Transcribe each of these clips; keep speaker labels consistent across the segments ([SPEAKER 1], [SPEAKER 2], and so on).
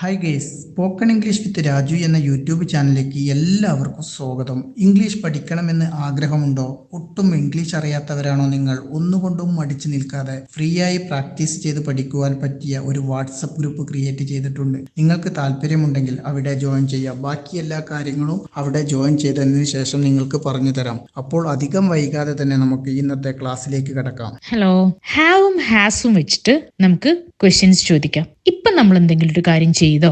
[SPEAKER 1] Hi guys, spoken English with Raju എന്ന YouTube ചാനലിലേക്ക് എല്ലാവർക്കും സ്വാഗതം. ഇംഗ്ലീഷ് പഠിക്കണമെന്ന് ആഗ്രഹമുണ്ടോ? ഒട്ടും ഇംഗ്ലീഷ് അറിയാത്തവരാണോ നിങ്ങൾ? ഒന്നുകൊണ്ടും മടിച്ചു നിൽക്കാതെ ഫ്രീ ആയി പ്രാക്ടീസ് ചെയ്ത് പഠിക്കുവാൻ പറ്റിയ ഒരു വാട്സപ്പ് ഗ്രൂപ്പ് ക്രിയേറ്റ് ചെയ്തിട്ടുണ്ട്. നിങ്ങൾക്ക് താല്പര്യമുണ്ടെങ്കിൽ അവിടെ ജോയിൻ ചെയ്യാം. ബാക്കി എല്ലാ കാര്യങ്ങളും അവിടെ ജോയിൻ ചെയ്തതിന് ശേഷം നിങ്ങൾക്ക് പറഞ്ഞു തരാം. അപ്പോൾ അധികം വൈകാതെ തന്നെ നമുക്ക് ഇന്നത്തെ ക്ലാസ്സിലേക്ക് കടക്കാം.
[SPEAKER 2] ഹലോ, ഹാവും ഹാസും വെച്ചിട്ട് നമുക്ക് ക്വസ്റ്റ്യൻസ് ചോദിക്കാം. ഇപ്പൊ നമ്മൾ എന്തെങ്കിലും ഒരു കാര്യം ചെയ്തോ,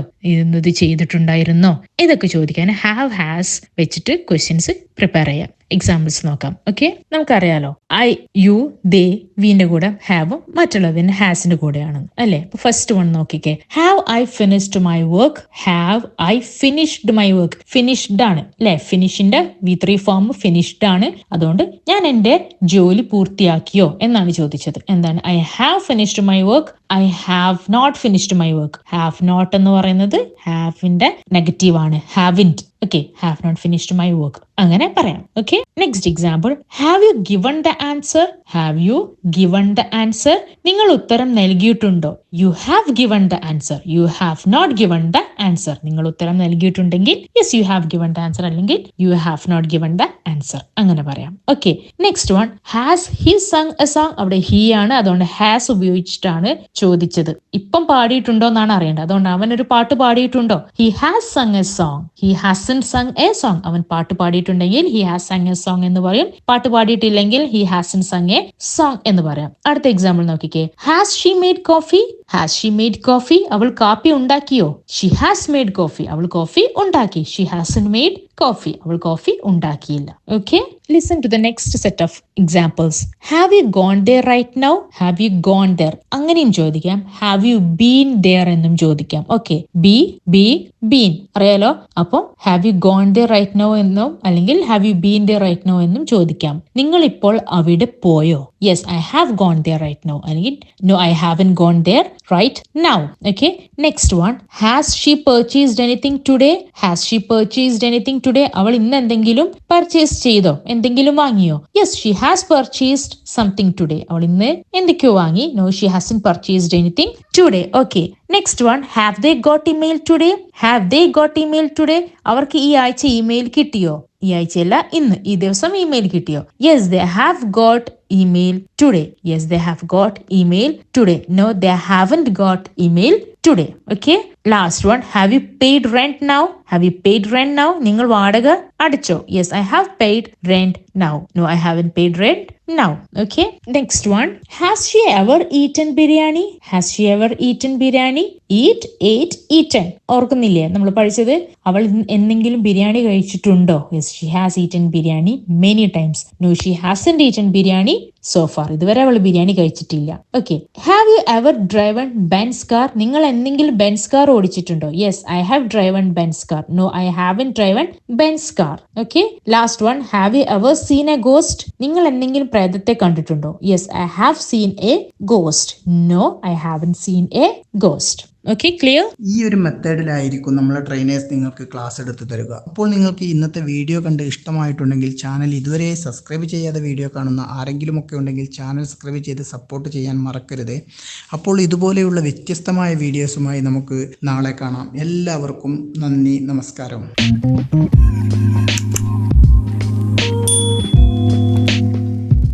[SPEAKER 2] ഇത് ചെയ്തിട്ടുണ്ടായിരുന്നോ, ഇതൊക്കെ ചോദിക്കാൻ ഹാവ് ഹാസ് വെച്ചിട്ട് ക്വസ്റ്റ്യൻസ് പ്രിപ്പയർ ചെയ്യാം. എക്സാമ്പിൾസ് നോക്കാം. ഓക്കെ, നമുക്കറിയാലോ ഐ, യു, ദേ, വിന്റെ കൂടെ ഹാവും മറ്റുള്ളതിന്റെ ഹാസിന്റെ കൂടെയാണ് അല്ലെ. ഫസ്റ്റ് വൺ നോക്കിക്കേ. Have I finished my work? Have I finished my work? Finished ആണ് അല്ലെ. ഫിനിഷിന്റെ V3 ഫോം ഫിനിഷ്ഡ് ആണ്. അതുകൊണ്ട് ഞാൻ എന്റെ ജോലി പൂർത്തിയാക്കിയോ എന്നാണ് ചോദിച്ചത്. എന്താണ്? I have finished my work. I have not finished my work. Have not എന്ന് പറയുന്നത് ഹാവിന്റെ നെഗറ്റീവ് ആണ്, haven't. Okay, have not finished my work അങ്ങനെ പറയാം. Okay, next example. Have you given the answer? Have you given the answer? നിങ്ങൾ ഉത്തരം നൽകിയിട്ടുണ്ടോ? You have given the answer. You have not given the answer. നിങ്ങൾ ഉത്തരം നൽകിയിട്ടുണ്ടെങ്കിൽ yes you have given the answer, അല്ലെങ്കിൽ you have not given the answer അങ്ങനെ പറയാം. Okay, next one. Has he sung a song? അവിടെ he ആണ്, അതുകൊണ്ട് has ഉപയോഗിച്ചിട്ടാണ് ചോദിച്ചത്. ഇപ്പം പാടിയിട്ടുണ്ടോ എന്നാണ് അറിയേണ്ടത്. അതുകൊണ്ട് അവൻ ഒരു പാട്ട് പാടിയിട്ടുണ്ടോ? He has sung a song. He hasn't sung a song. അവൻ പാട്ട് പാടിയിട്ടുണ്ടെങ്കിൽ he has sung a song എന്ന് പറയും. പാട്ട് പാടിയിട്ടില്ലെങ്കിൽ he hasn't sung a song എന്ന് പറയാം. അടുത്ത എക്സാമ്പിൾ നോക്കിക്കേ. Has she made coffee? Has she made coffee? അവൾ കാപ്പി ഉണ്ടാക്കിയോ? She has made coffee. അവൾ കോഫി ഉണ്ടാക്കി. She hasn't made coffee. അവൾ കോഫി ഉണ്ടാക്കിയില്ല. Okay, listen to the next set of examples. Have you gone there right now? Have you gone there അങ്ങനെയും ചോദിക്കാം. Have you been there എന്നും ചോദിക്കാം. Okay, been അറിയാലോ. അപ്പോൾ have you gone there right now എന്നും അല്ലെങ്കിൽ have you been there right now എന്നും ചോദിക്കാം. നിങ്ങൾ ഇപ്പോൾ അവിടെ പോയോ? Yes, I have gone there right now, അല്ലെങ്കിൽ no, I haven't gone there right now. Okay, next one. Has she purchased anything today? Has she purchased anything today? അവൾ ഇന്ന് എന്തെങ്കിലും പർച്ചേസ് ചെയ്തോ, എന്തെങ്കിലും വാങ്ങിയോ? Yes, she has purchased something today. അവൾ ഇന്ന് എന്തൊക്കെയോ വാങ്ങി. No, she Haasan purchased anything today. Okay, next one. Have they got email today? Have they got email today? അവർക്ക് ഈ ആഴ്ച ഇമെയിൽ കിട്ടിയോ? ഈ ആഴ്ചയല്ല, ഇന്ന്, ഈ ദിവസം ഇമെയിൽ കിട്ടിയോ? Yes, they have got email today. Yes, they have got email today. No, they haven't got email today. Okay, last one. Have you paid rent now? Have you paid rent now? നിങ്ങൾ വാടക അടച്ചോ? Yes, I have paid rent now. No, I haven't paid rent now. Okay, next one. Has she ever eaten biryani? Has she ever eaten biryani? Eat, ate, eaten ഓർക്കുന്നില്ലേ നമ്മൾ പഠിച്ചത്? അവൾ എന്തെങ്കിലും ബിരിയാണി കഴിച്ചിട്ടുണ്ടോ? Yes, she has eaten biryani many times. No, she hasn't eaten biryani so far. ഇതുവരെ അവൾ ബിരിയാണി കഴിച്ചിട്ടില്ല. Okay, have you ever driven Benz car? നിങ്ങൾ എന്തെങ്കിലും ബെൻസ് കാർ ഓടിച്ചിട്ടുണ്ടോ? Yes, I have driven Benz car. No, I haven't driven Benz car. Okay, last one. Have you ever seen a ghost? നിങ്ങൾ എന്തെങ്കിലും പ്രേതത്തെ കണ്ടിട്ടുണ്ടോ? Yes, I have seen a ghost. No, I haven't seen a ghost. Okay, clear?
[SPEAKER 1] ഈ ഒരു മെത്തേഡിലായിരിക്കും നമ്മളെ trainers നിങ്ങൾക്ക് class എടുത്ത് തരിക. അപ്പോൾ നിങ്ങൾക്ക് ഇന്നത്തെ വീഡിയോ കണ്ട് ഇഷ്ടമായിട്ടുണ്ടെങ്കിൽ ചാനൽ ഇതുവരെ സബ്സ്ക്രൈബ് ചെയ്യാതെ വീഡിയോ കാണുന്ന ആരെങ്കിലും ഒക്കെ ഉണ്ടെങ്കിൽ ചാനൽ സബ്സ്ക്രൈബ് ചെയ്ത് സപ്പോർട്ട് ചെയ്യാൻ മറക്കരുത്. അപ്പോൾ ഇതുപോലെയുള്ള വ്യത്യസ്തമായ വീഡിയോസുമായി നമുക്ക് നാളെ കാണാം. എല്ലാവർക്കും നന്ദി, നമസ്കാരം.